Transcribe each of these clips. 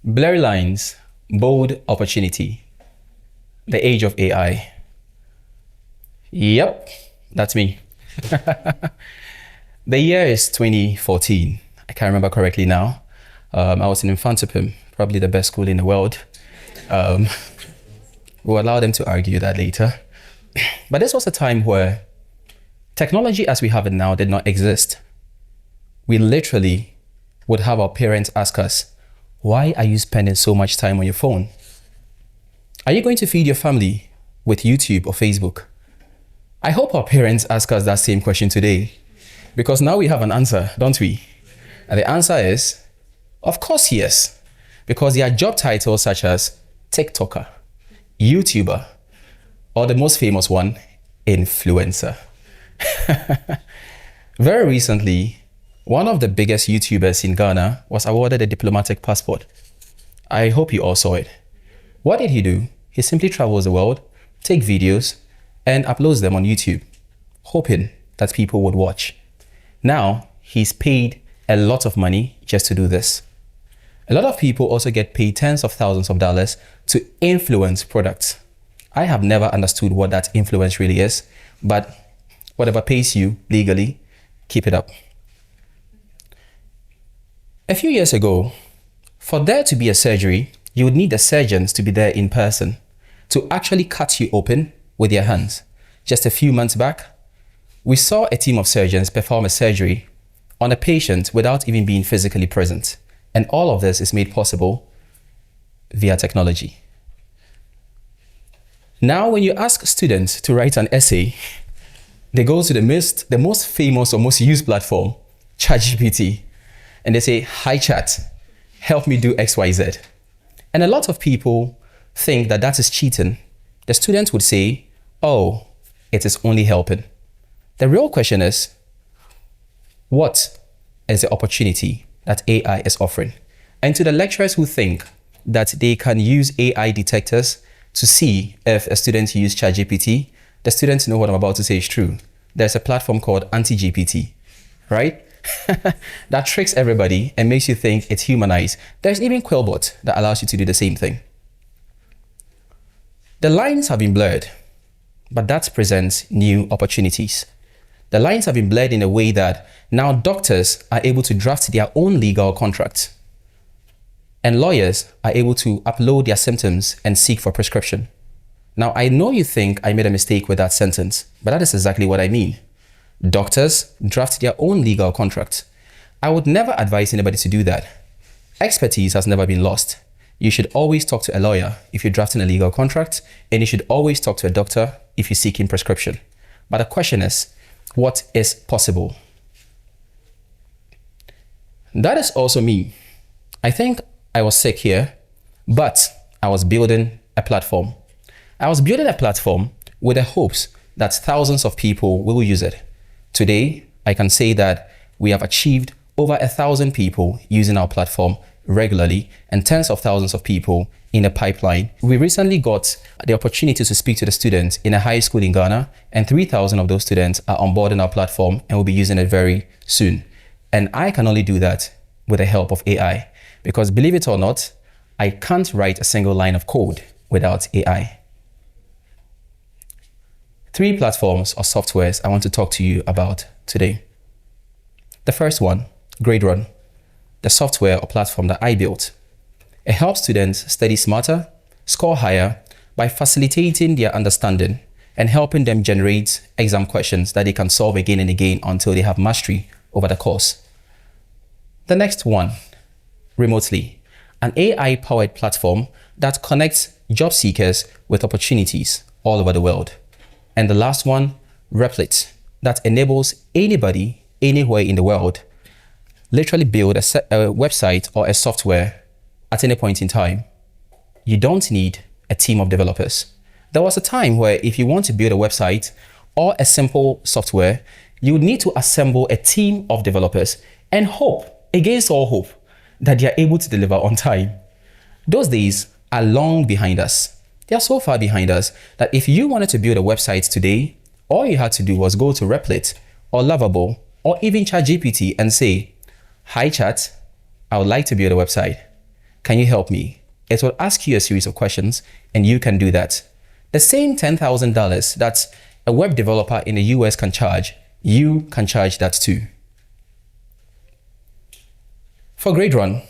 Blurry lines, bold opportunity. The age of AI. Yep, that's me. The year is 2014. I can't remember correctly now. I was in Infantippim, probably the best school in the world. We'll allow them to argue that later. But this was a time where technology as we have it now did not exist. We literally would have our parents ask us, why are you spending so much time on your phone? Are you going to feed your family with YouTube or Facebook? I hope our parents ask us that same question today, because now we have an answer, don't we? And the answer is, of course, yes. Because there are job titles such as TikToker, YouTuber, or the most famous one, influencer. Very recently, one of the biggest YouTubers in Ghana was awarded a diplomatic passport. I hope you all saw it. What did he do? He simply travels the world, takes videos, and uploads them on YouTube, hoping that people would watch. Now, he's paid a lot of money just to do this. A lot of people also get paid tens of thousands of dollars to influence products. I have never understood what that influence really is, but whatever pays you legally, keep it up. A few years ago, for there to be a surgery, you would need the surgeons to be there in person to actually cut you open with their hands. Just a few months back, we saw a team of surgeons perform a surgery on a patient without even being physically present. And all of this is made possible via technology. Now, when you ask students to write an essay, they go to the most famous or most used platform, ChatGPT, and they say, "Hi Chat, help me do XYZ." And a lot of people think that that is cheating. The students would say, "Oh, it is only helping." The real question is, what is the opportunity that AI is offering? And to the lecturers who think that they can use AI detectors to see if a student used ChatGPT, the students know what I'm about to say is true. There's a platform called AntiGPT, right? That tricks everybody and makes you think it's humanized. There's even Quillbot that allows you to do the same thing. The lines have been blurred, but that presents new opportunities. The lines have been blurred in a way that now doctors are able to draft their own legal contracts, and lawyers are able to upload their symptoms and seek for prescription. Now, I know you think I made a mistake with that sentence, but that is exactly what I mean. Doctors draft their own legal contracts. I would never advise anybody to do that. Expertise has never been lost. You should always talk to a lawyer if you're drafting a legal contract, and you should always talk to a doctor if you're seeking prescription. But the question is, what is possible? That is also me. I think I was sick here, but I was building a platform. I was building a platform with the hopes that thousands of people will use it. Today, I can say that we have achieved over 1,000 people using our platform regularly and tens of thousands of people in the pipeline. We recently got the opportunity to speak to the students in a high school in Ghana, and 3,000 of those students are on board in our platform and will be using it very soon. And I can only do that with the help of AI, because believe it or not, I can't write a single line of code without AI. 3 platforms or softwares I want to talk to you about today. The first one, GradeRun, the software or platform that I built. It helps students study smarter, score higher by facilitating their understanding and helping them generate exam questions that they can solve again and again until they have mastery over the course. The next one, Remotely, an AI-powered platform that connects job seekers with opportunities all over the world. And the last one, Replit, that enables anybody, anywhere in the world, literally build a website or a software at any point in time. You don't need a team of developers. There was a time where if you want to build a website or a simple software, you would need to assemble a team of developers and hope, against all hope, that they are able to deliver on time. Those days are long behind us. They are so far behind us that if you wanted to build a website today, all you had to do was go to Replit or Lovable or even ChatGPT and say, "Hi Chat, I would like to build a website. Can you help me? It will ask you a series of questions and you can do that. The same $10,000 that a web developer in the US can charge, you can charge that too. For GradeRun,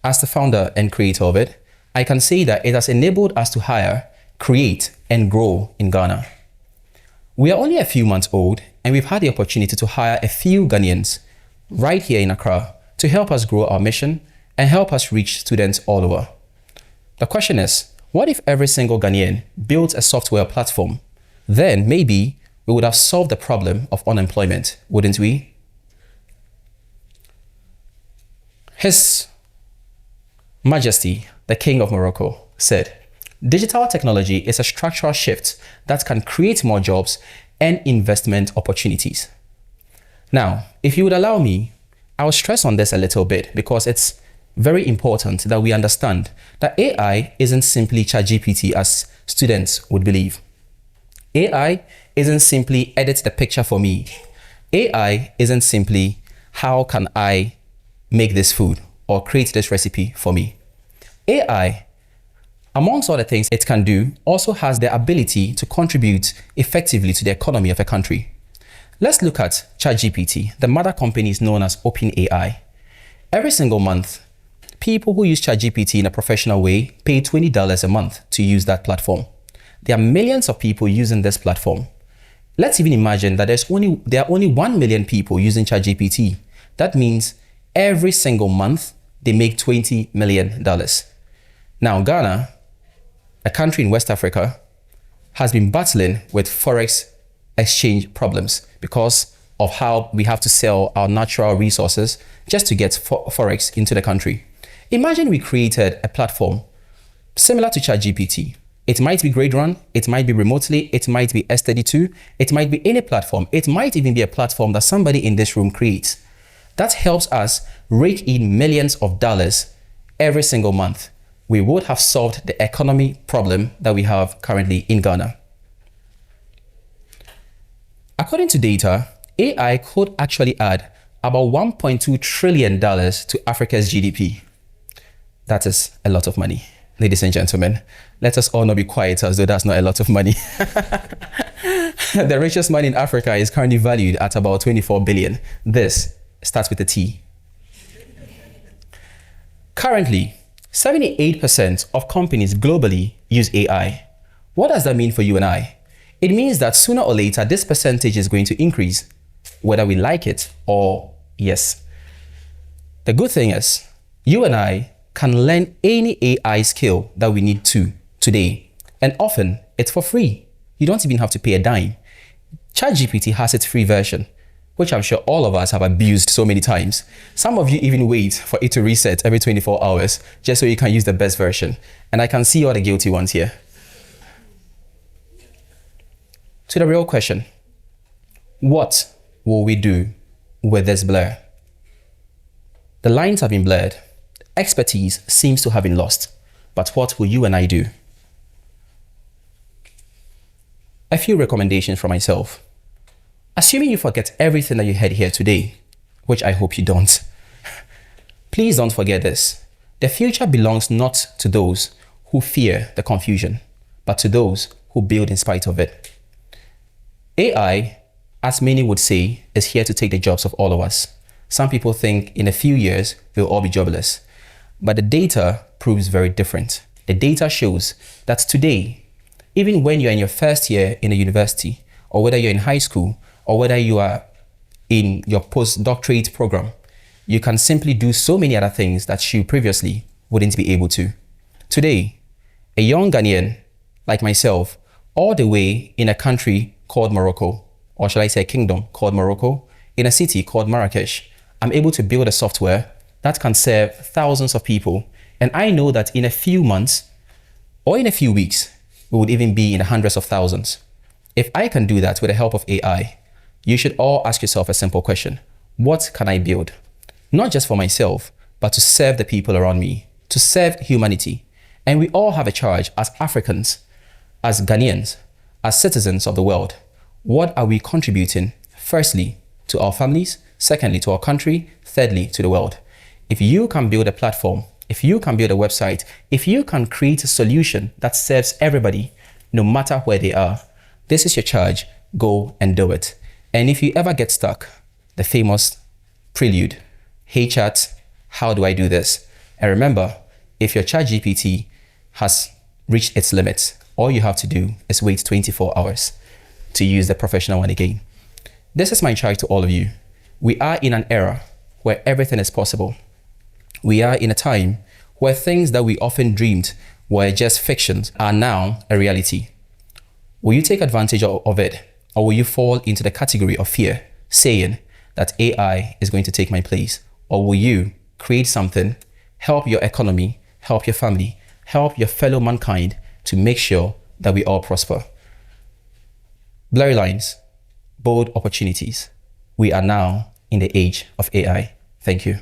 as the founder and creator of it, I can say that it has enabled us to hire, create, and grow in Ghana. We are only a few months old, and we've had the opportunity to hire a few Ghanaians right here in Accra to help us grow our mission and help us reach students all over. The question is, what if every single Ghanaian built a software platform? Then maybe we would have solved the problem of unemployment, wouldn't we? His Majesty, the King of Morocco, said, "Digital technology is a structural shift that can create more jobs and investment opportunities." Now, if you would allow me, I will stress on this a little bit because it's very important that we understand that AI isn't simply ChatGPT as students would believe. AI isn't simply edit the picture for me. AI isn't simply how can I make this food or create this recipe for me. AI, amongst other things it can do, also has the ability to contribute effectively to the economy of a country. Let's look at ChatGPT. The mother company is known as OpenAI. Every single month, people who use ChatGPT in a professional way pay $20 a month to use that platform. There are millions of people using this platform. Let's even imagine that there are only 1 million people using ChatGPT. That means every single month they make $20 million. Now, Ghana, a country in West Africa, has been battling with forex exchange problems because of how we have to sell our natural resources just to get forex into the country. Imagine we created a platform similar to ChatGPT. It might be GradeRun, it might be Remotely, it might be S32, it might be any platform. It might even be a platform that somebody in this room creates. That helps us rake in millions of dollars every single month. We would have solved the economy problem that we have currently in Ghana. According to data, AI could actually add about $1.2 trillion to Africa's GDP. That is a lot of money. Ladies and gentlemen, let us all not be quiet as though that's not a lot of money. The richest man in Africa is currently valued at about 24 billion. This starts with a T. Currently, 78% of companies globally use AI. What does that mean for you and I? It means that sooner or later, this percentage is going to increase, whether we like it or yes. The good thing is, you and I can learn any AI skill that we need to today. And often, it's for free. You don't even have to pay a dime. ChatGPT has its free version, which I'm sure all of us have abused so many times. Some of you even wait for it to reset every 24 hours just so you can use the best version. And I can see all the guilty ones here. To the real question, what will we do with this blur? The lines have been blurred. Expertise seems to have been lost. But what will you and I do? A few recommendations from myself. Assuming you forget everything that you heard here today, which I hope you don't, please don't forget this. The future belongs not to those who fear the confusion, but to those who build in spite of it. AI, as many would say, is here to take the jobs of all of us. Some people think in a few years, we'll all be jobless. But the data proves very different. The data shows that today, even when you're in your first year in a university, or whether you're in high school, or whether you are in your postdoctorate program, you can simply do so many other things that you previously wouldn't be able to. Today, a young Ghanaian like myself, all the way in a country called Morocco, or shall I say a kingdom called Morocco, in a city called Marrakesh, I'm able to build a software that can serve thousands of people. And I know that in a few months or in a few weeks, we would even be in the hundreds of thousands. If I can do that with the help of AI, you should all ask yourself a simple question. What can I build? Not just for myself, but to serve the people around me, to serve humanity. And we all have a charge as Africans, as Ghanaians, as citizens of the world. What are we contributing? Firstly, to our families. Secondly, to our country. Thirdly, to the world. If you can build a platform, if you can build a website, if you can create a solution that serves everybody, no matter where they are, this is your charge. Go and do it. And if you ever get stuck, the famous prelude, hey chat, how do I do this? And remember, if your ChatGPT has reached its limits, all you have to do is wait 24 hours to use the professional one again. This is my charge to all of you. We are in an era where everything is possible. We are in a time where things that we often dreamed were just fictions are now a reality. Will you take advantage of it, or will you fall into the category of fear, saying that AI is going to take my place? Or will you create something, help your economy, help your family, help your fellow mankind to make sure that we all prosper? Blurry lines, bold opportunities. We are now in the age of AI. Thank you.